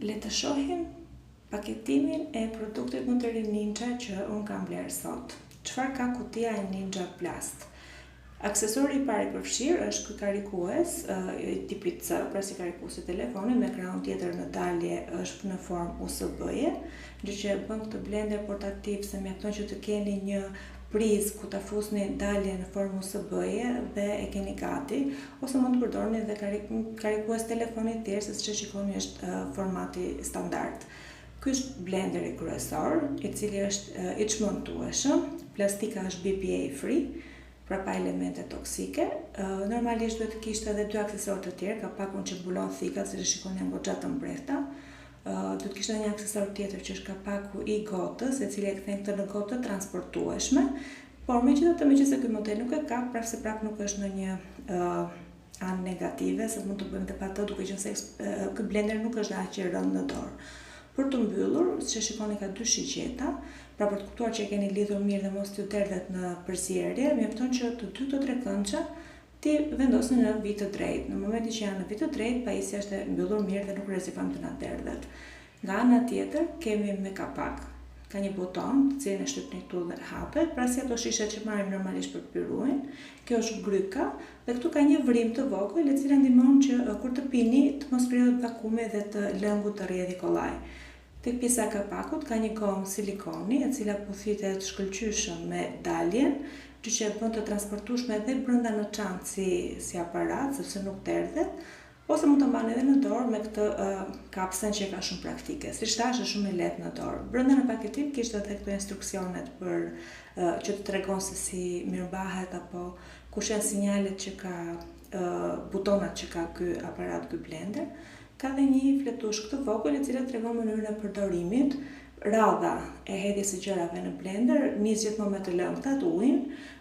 Le të shohim paketimin e produktit më të ri Ninja që unë kam blerë sot. Çfarë ka kutia e Ninja Plast? Aksesori i parë i përfshirë është ky karikues i tipit C, pra si karikuesi telefonit, me ekran tjetër në dalje është në formë USB-je, gjë që bën këtë blender portativ se mjafton që të keni një prizë ku ta fusni dalje në formë USB-je dhe e keni gati, ose mund të përdorni edhe karikues telefonit tjerë, se siç e shikoni është formati standard. Ky është blenderi kryesor, i cili është i çmontueshëm, plastika është BPA free, pra pa elemente toksike. Normalisht duhet të kishte edhe dy aksesorë të tjerë, kapakun që mbulon thikat, siç e shikoni janë goxha të mbrehta. Duhet të kishte një aksesor tjetër që është kapaku i gotës, e cili e kthen këtë në gotë të transportueshme, por megjithatë ky model nuk e ka, se prap nuk është në një anë negative, se mund të bëjmë të patë, duke qenë se ky blender nuk është aq i rëndë në dorë. Për të mbyllur, siç e shikoni ka dy shiqeta, pra për të kuptuar që e keni lidhur mirë dhe mos t'ju derdhet në përzierje, mjafton që të dy të tre këndça ti vendosni në vit të drejtë. Në momentin që janë në vit të drejtë, pajisja është e mbyllur mirë dhe nuk rrezikon të na derdhet. Nga ana tjetër kemi me kapak. Ka një buton, të cilin e shtypni këtu dhe hapet, pra si ato shishet që marrim normalisht për pyruin. Kjo është gryka dhe këtu ka një vrim të vogël, e cila ndihmon që kur të pini të mos krijohet vakume dhe të lëngu të rrjedhë kollaj. Tek pjesa e kapakut ka një gomë silikoni, e cila puthitet shkëlqyeshëm me daljen, gjë që e bën të transportueshme edhe brenda në çantë si aparat, sepse nuk derdhet, ose mund ta mbani edhe në dorë me këtë kapsen që ka shumë praktike. Siç thash, është shumë e lehtë në dorë. Brenda në paketim kishte edhe këto instruksionet për që të tregon se si mirëmbahet apo kush janë sinjalet që ka butonat që ka ky aparat, ky blender. Ka dhe një fletush të vogël, e cila tregon mënyrën e përdorimit, radha e hedhjes së gjërave në blender, nis gjithmonë me të lëngtat ujin,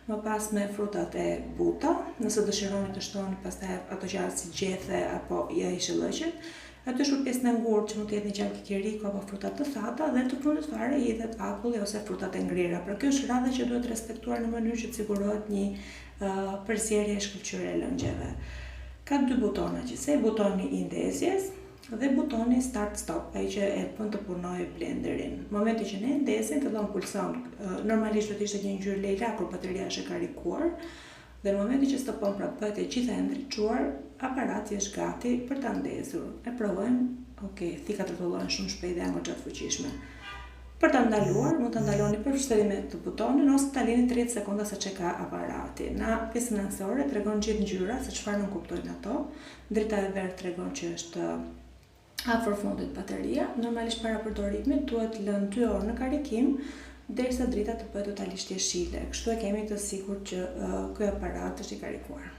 më pas me frutat e buta, nëse dëshironi të shtoni pastaj ato që janë si gjethe apo jeshillëqet. Aty është pjesën e ngurtë që mund të jetë një qark kikiriku apo fruta të thata, dhe të fundit fare i hedhet akulli ose frutat e ngrira. Pra kjo është radha që duhet respektuar në mënyrë që të sigurohet një përzierje e shkëlqyer e lëngjeve. Ka dy butona gjithsej, butoni i ndezjes dhe butoni start-stop, ai që e bën të punojë blenderin. Në momentin që ne ndesim, fillon pulson. Normalisht do të ishte një ngjyrë lejla kur bateria është e karikuar, dhe në momentin që stopon, pra bëhet e gjitha e ndriçuar, aparati është gati për ta ndezur. E provojmë, thikat rrotullohen shumë shpejt dhe janë goxha të fuqishme. Për ta ndaluar, mund ta ndaloni për shtelimin të butonin ose ta lini 30 sekonda sa që ka aparati. Në pjesën anësore tregon gjithë ngjyrat se çfarë nuk kuptojnë ato. Drita e verdhë tregon që është afër fundit bateria. Normalisht para përdorimit duhet lënë 2 orë në karikim derisa drita të bëhet totalisht jeshile. Kështu e kemi të sigurt që ky aparat është i karikuar.